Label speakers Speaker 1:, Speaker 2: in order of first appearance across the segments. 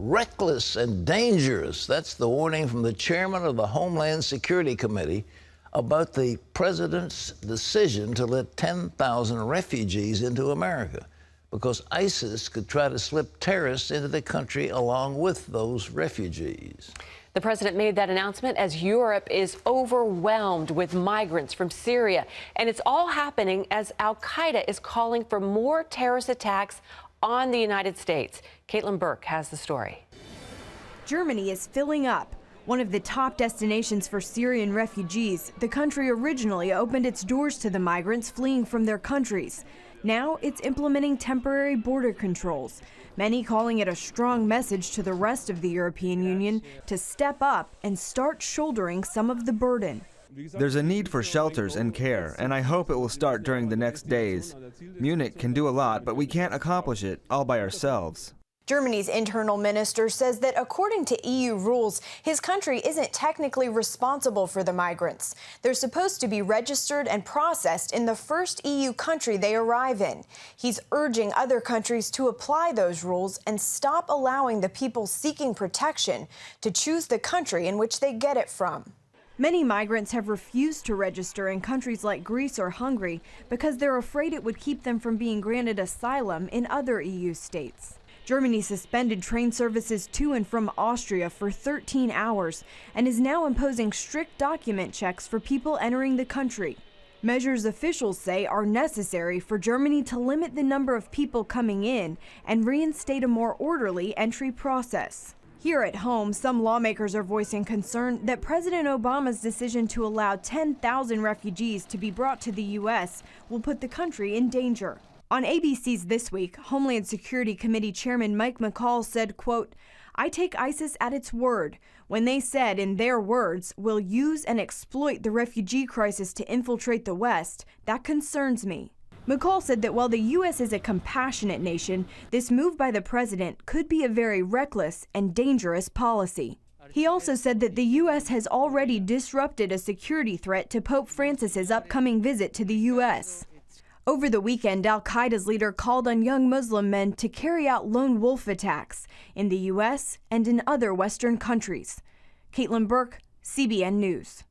Speaker 1: reckless and dangerous. That's the warning from the chairman of the Homeland Security Committee about the president's decision to let 10,000 refugees into America, because ISIS could try to slip terrorists into the country along with those refugees.
Speaker 2: The president made that announcement as Europe is overwhelmed with migrants from Syria. And it's all happening as al-Qaeda is calling for more terrorist attacks on the United States. Caitlin Burke has the story.
Speaker 3: Germany is filling up. One of the top destinations for Syrian refugees, the country originally opened its doors to the migrants fleeing from their countries. Now it's implementing temporary border controls, many calling it a strong message to the rest of the European Union to step up and start shouldering some of the burden.
Speaker 4: There's a need for shelters and care, and I hope it will start during the next days. Munich can do a lot, but we can't accomplish it all by ourselves.
Speaker 3: Germany's internal minister says that according to EU rules, his country isn't technically responsible for the migrants. They're supposed to be registered and processed in the first EU country they arrive in. He's urging other countries to apply those rules and stop allowing the people seeking protection to choose the country in which they get it from. Many migrants have refused to register in countries like Greece or Hungary because they're afraid it would keep them from being granted asylum in other EU states. Germany suspended train services to and from Austria for 13 hours and is now imposing strict document checks for people entering the country. Measures officials say are necessary for Germany to limit the number of people coming in and reinstate a more orderly entry process. Here at home, some lawmakers are voicing concern that President Obama's decision to allow 10,000 refugees to be brought to the U.S. will put the country in danger. On ABC's This Week, Homeland Security Committee Chairman Mike McCall said, quote, "I take ISIS at its word when they said, in their words, we'll use and exploit the refugee crisis to infiltrate the West. That concerns me." McCall said that while the U.S. is a compassionate nation, this move by the president could be a very reckless and dangerous policy. He also said that the U.S. has already disrupted a security threat to Pope Francis's upcoming visit to the U.S. Over the weekend, al-Qaeda's leader called on young Muslim men to carry out lone wolf attacks in the U.S. and in other Western countries. Caitlin Burke, CBN News.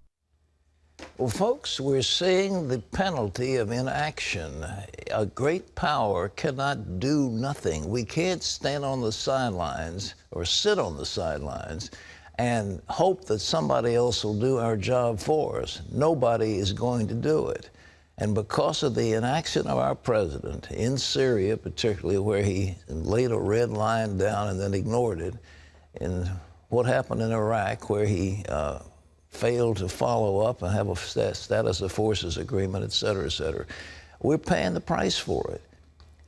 Speaker 1: Well, folks, we're seeing the penalty of inaction. A great power cannot do nothing. We can't stand on the sidelines or sit on the sidelines and hope that somebody else will do our job for us. Nobody is going to do it. And because of the inaction of our president in Syria, particularly where he laid a red line down and then ignored it, and what happened in Iraq where he failed to follow up and have a status of forces agreement, et cetera, we're paying the price for it.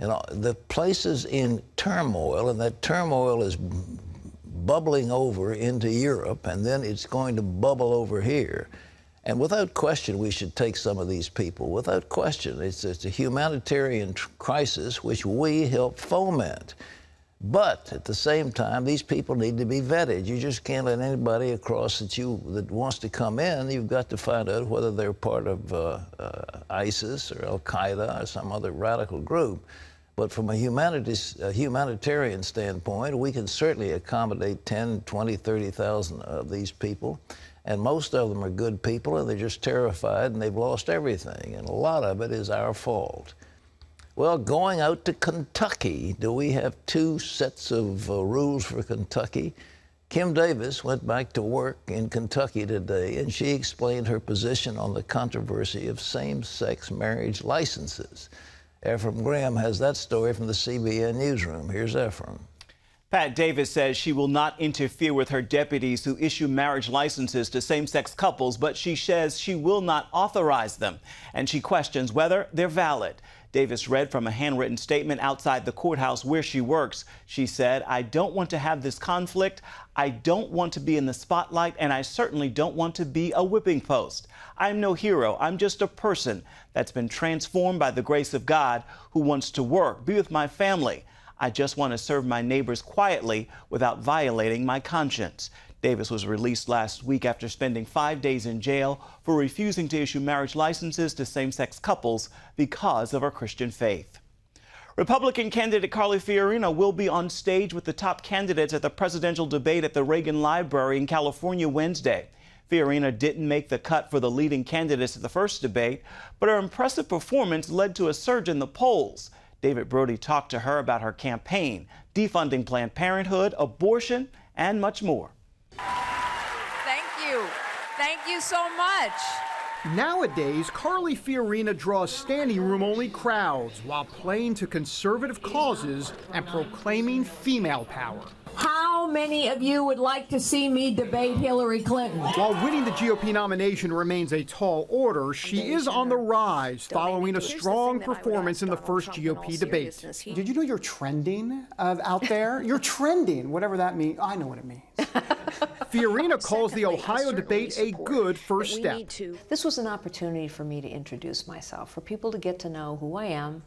Speaker 1: And the place is in turmoil, and that turmoil is bubbling over into Europe, and then it's going to bubble over here. And without question, we should take some of these people. Without question, it's a humanitarian crisis which we help foment. But at the same time, these people need to be vetted. You just can't let anybody across that wants to come in. You've got to find out whether they're part of ISIS or al-Qaeda or some other radical group. But from a humanitarian standpoint, we can certainly accommodate 10, 20, 30,000 of these people. And most of them are good people, and they're just terrified, and they've lost everything. And a lot of it is our fault. Well, going out to Kentucky, do we have two sets of rules for Kentucky? Kim Davis went back to work in Kentucky today, and she explained her position on the controversy of same-sex marriage licenses. Ephraim Graham has that story from the CBN newsroom. Here's Ephraim.
Speaker 5: Pat Davis says she will not interfere with her deputies who issue marriage licenses to same-sex couples, but she says she will not authorize them, and she questions whether they're valid. Davis read from a handwritten statement outside the courthouse where she works. She said, "I don't want to have this conflict. I don't want to be in the spotlight, and I certainly don't want to be a whipping post. I'm no hero. I'm just a person that's been transformed by the grace of God who wants to work, be with my family. I just want to serve my neighbors quietly without violating my conscience." Davis was released last week after spending 5 days in jail for refusing to issue marriage licenses to same-sex couples because of her Christian faith. Republican candidate Carly Fiorina will be on stage with the top candidates at the presidential debate at the Reagan Library in California Wednesday. Fiorina didn't make the cut for the leading candidates at the first debate, but her impressive performance led to a surge in the polls. David Brody talked to her about her campaign, defunding Planned Parenthood, abortion, and much more.
Speaker 6: Thank you. Thank you so much.
Speaker 7: Nowadays, Carly Fiorina draws standing room only crowds while playing to conservative causes and proclaiming female power.
Speaker 8: How many of you would like to see me debate Hillary Clinton?
Speaker 7: While winning the GOP nomination remains a tall order, she is on the rise following a strong performance in the first GOP debate.
Speaker 9: Did you know you're trending out there? You're trending, whatever that means. I know what it means.
Speaker 7: Fiorina calls the Ohio debate a good first step.
Speaker 10: This was an opportunity for me to introduce myself, for people to get to know who I am,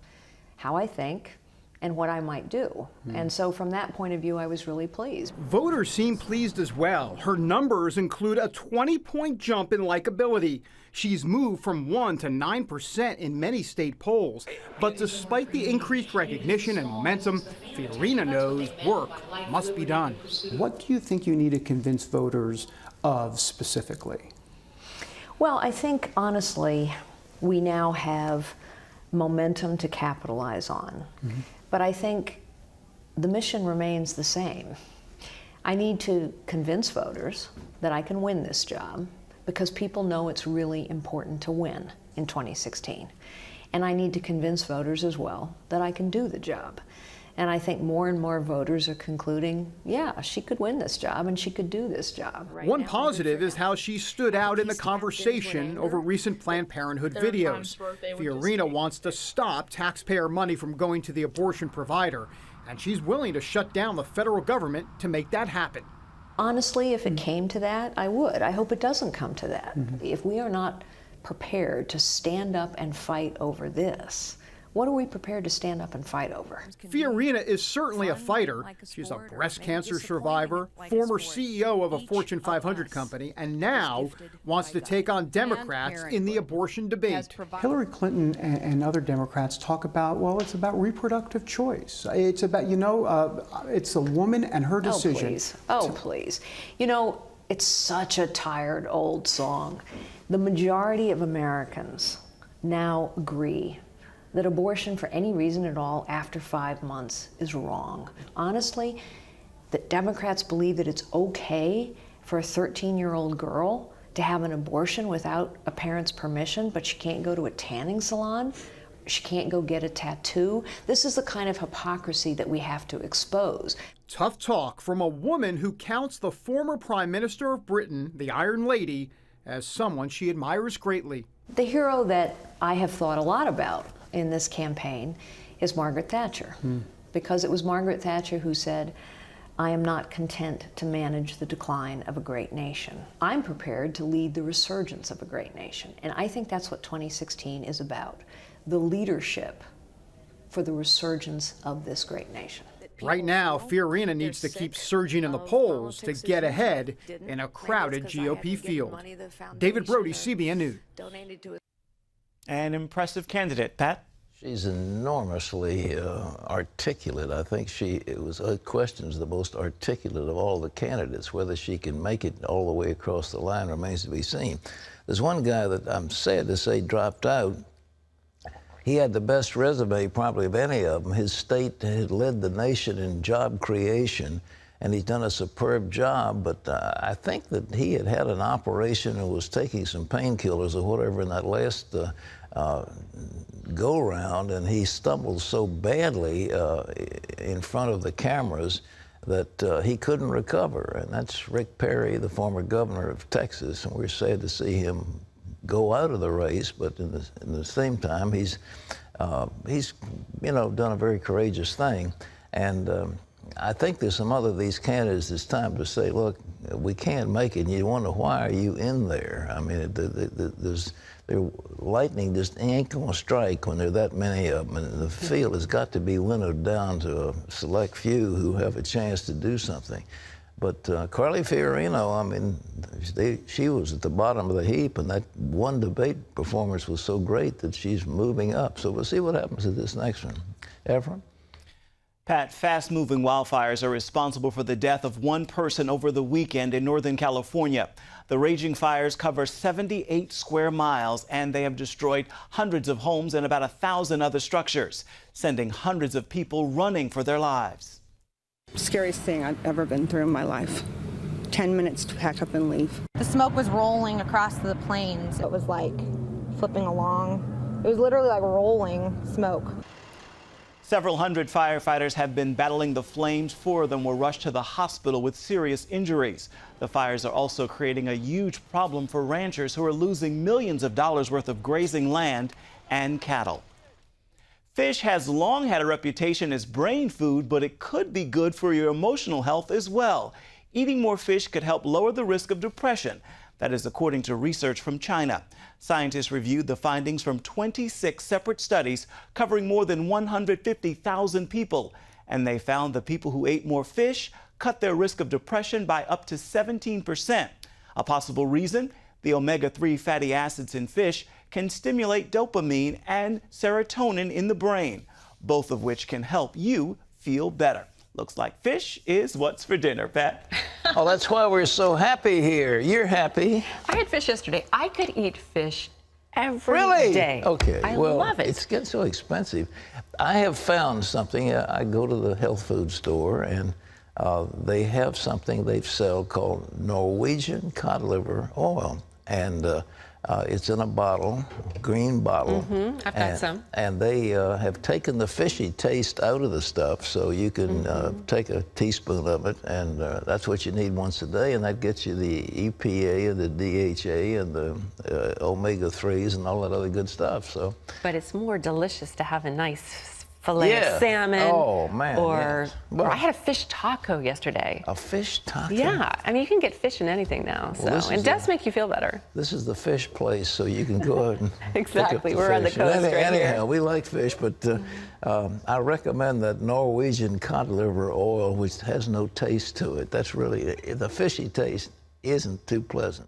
Speaker 10: how I think, and what I might do. And so from that point of view, I was really pleased.
Speaker 7: Voters seem pleased as well. Her numbers include a 20-point jump in likability. She's moved from 1% to 9% in many state polls. But despite the increased recognition and momentum, Fiorina knows work must be done.
Speaker 9: What do you think you need to convince voters of specifically?
Speaker 10: Well, I think, honestly, we now have momentum to capitalize on. But I think the mission remains the same. I need to convince voters that I can win this job because people know it's really important to win in 2016. And I need to convince voters as well that I can do the job. And I think more and more voters are concluding, yeah, she could win this job and she could do this job.
Speaker 7: One positive is how she stood out in the conversation over recent Planned Parenthood videos. Fiorina wants to stop taxpayer money from going to the abortion provider, and she's willing to shut down the federal government to make that happen.
Speaker 10: Honestly, if it came to that, I would. I hope it doesn't come to that. If we are not prepared to stand up and fight over this, what are we prepared to stand up and fight over?
Speaker 7: Fiorina is certainly a fighter. She's a breast cancer survivor, former CEO of a Fortune 500 company, and now wants to take on Democrats in the abortion debate.
Speaker 9: Hillary Clinton and other Democrats talk about, well, it's about reproductive choice. It's about, it's a woman and her decision.
Speaker 10: Oh, please. Oh, please. You know, it's such a tired old song. The majority of Americans now agree that abortion for any reason at all after 5 months is wrong. Honestly, that Democrats believe that it's okay for a 13-year-old girl to have an abortion without a parent's permission, but she can't go to a tanning salon, she can't go get a tattoo. This is the kind of hypocrisy that we have to expose.
Speaker 7: Tough talk from a woman who counts the former Prime Minister of Britain, the Iron Lady, as someone she admires greatly.
Speaker 10: The hero that I have thought a lot about in this campaign is Margaret Thatcher, because it was Margaret Thatcher who said, I am not content to manage the decline of a great nation. I'm prepared to lead the resurgence of a great nation. And I think that's what 2016 is about, the leadership for the resurgence of this great nation.
Speaker 7: Right now, Fiorina needs to keep surging in the polls to get ahead in a crowded GOP field. David Brody, CBN News.
Speaker 5: An impressive candidate, Pat.
Speaker 1: She's enormously articulate. I think questions the most articulate of all the candidates. Whether she can make it all the way across the line remains to be seen. There's one guy that I'm sad to say dropped out. He had the best resume probably of any of them. His state had led the nation in job creation, and he's done a superb job, but I think that he had an operation and was taking some painkillers or whatever in that last go-round, and he stumbled so badly in front of the cameras that he couldn't recover. And that's Rick Perry, the former governor of Texas, and we're sad to see him go out of the race, but in the same time, he's done a very courageous thing. And I think there's some other of these candidates it's time to say, look, we can't make it, and you wonder, why are you in there? I mean, lightning just ain't gonna strike when there are that many of them, and the field has got to be winnowed down to a select few who have a chance to do something. But Carly Fiorina, I mean, she was at the bottom of the heap, and that one debate performance was so great that she's moving up. So we'll see what happens at this next one. Ephraim?
Speaker 5: Pat, fast-moving wildfires are responsible for the death of one person over the weekend in Northern California. The raging fires cover 78 square miles, and they have destroyed hundreds of homes and about 1,000 other structures, sending hundreds of people running for their lives.
Speaker 11: Scariest thing I've ever been through in my life. 10 minutes to pack up and leave.
Speaker 12: The smoke was rolling across the plains. It was like flipping along. It was literally like rolling smoke.
Speaker 5: Several hundred firefighters have been battling the flames. 4 of them were rushed to the hospital with serious injuries. The fires are also creating a huge problem for ranchers who are losing millions of dollars worth of grazing land and cattle. Fish has long had a reputation as brain food, but it could be good for your emotional health as well. Eating more fish could help lower the risk of depression. That is according to research from China. Scientists reviewed the findings from 26 separate studies covering more than 150,000 people. And they found the people who ate more fish cut their risk of depression by up to 17%. A possible reason? The omega-3 fatty acids in fish can stimulate dopamine and serotonin in the brain, both of which can help you feel better. Looks like fish is what's for dinner, Pat.
Speaker 1: Oh, that's why we're so happy here. You're happy.
Speaker 2: I had fish yesterday. I could eat fish every
Speaker 1: Really?
Speaker 2: day.
Speaker 1: Okay.
Speaker 2: I
Speaker 1: well,
Speaker 2: love it.
Speaker 1: It's getting so expensive. I have found something. I go to the health food store, and they have something they sell called Norwegian cod liver oil. And it's in a bottle, green bottle.
Speaker 2: I've got some.
Speaker 1: And they have taken the fishy taste out of the stuff, so you can take a teaspoon of it, and that's what you need once a day, and that gets you the EPA and the DHA and the omega-3s and all that other good stuff. So.
Speaker 2: But it's more delicious to have a nice filet of
Speaker 1: Yeah.
Speaker 2: salmon.
Speaker 1: Oh, man,
Speaker 2: Or,
Speaker 1: yes. Well,
Speaker 2: or I had a fish taco yesterday.
Speaker 1: A fish taco?
Speaker 2: Yeah, I mean, you can get fish in anything now, so
Speaker 1: Well,
Speaker 2: it does make you feel better.
Speaker 1: This is the fish place, so you can go out and
Speaker 2: Exactly.
Speaker 1: pick up
Speaker 2: We're on the
Speaker 1: fish.
Speaker 2: coast right
Speaker 1: Anyhow,
Speaker 2: here.
Speaker 1: we like fish, but I recommend that Norwegian cod liver oil, which has no taste to it. That's really, the fishy taste isn't too pleasant.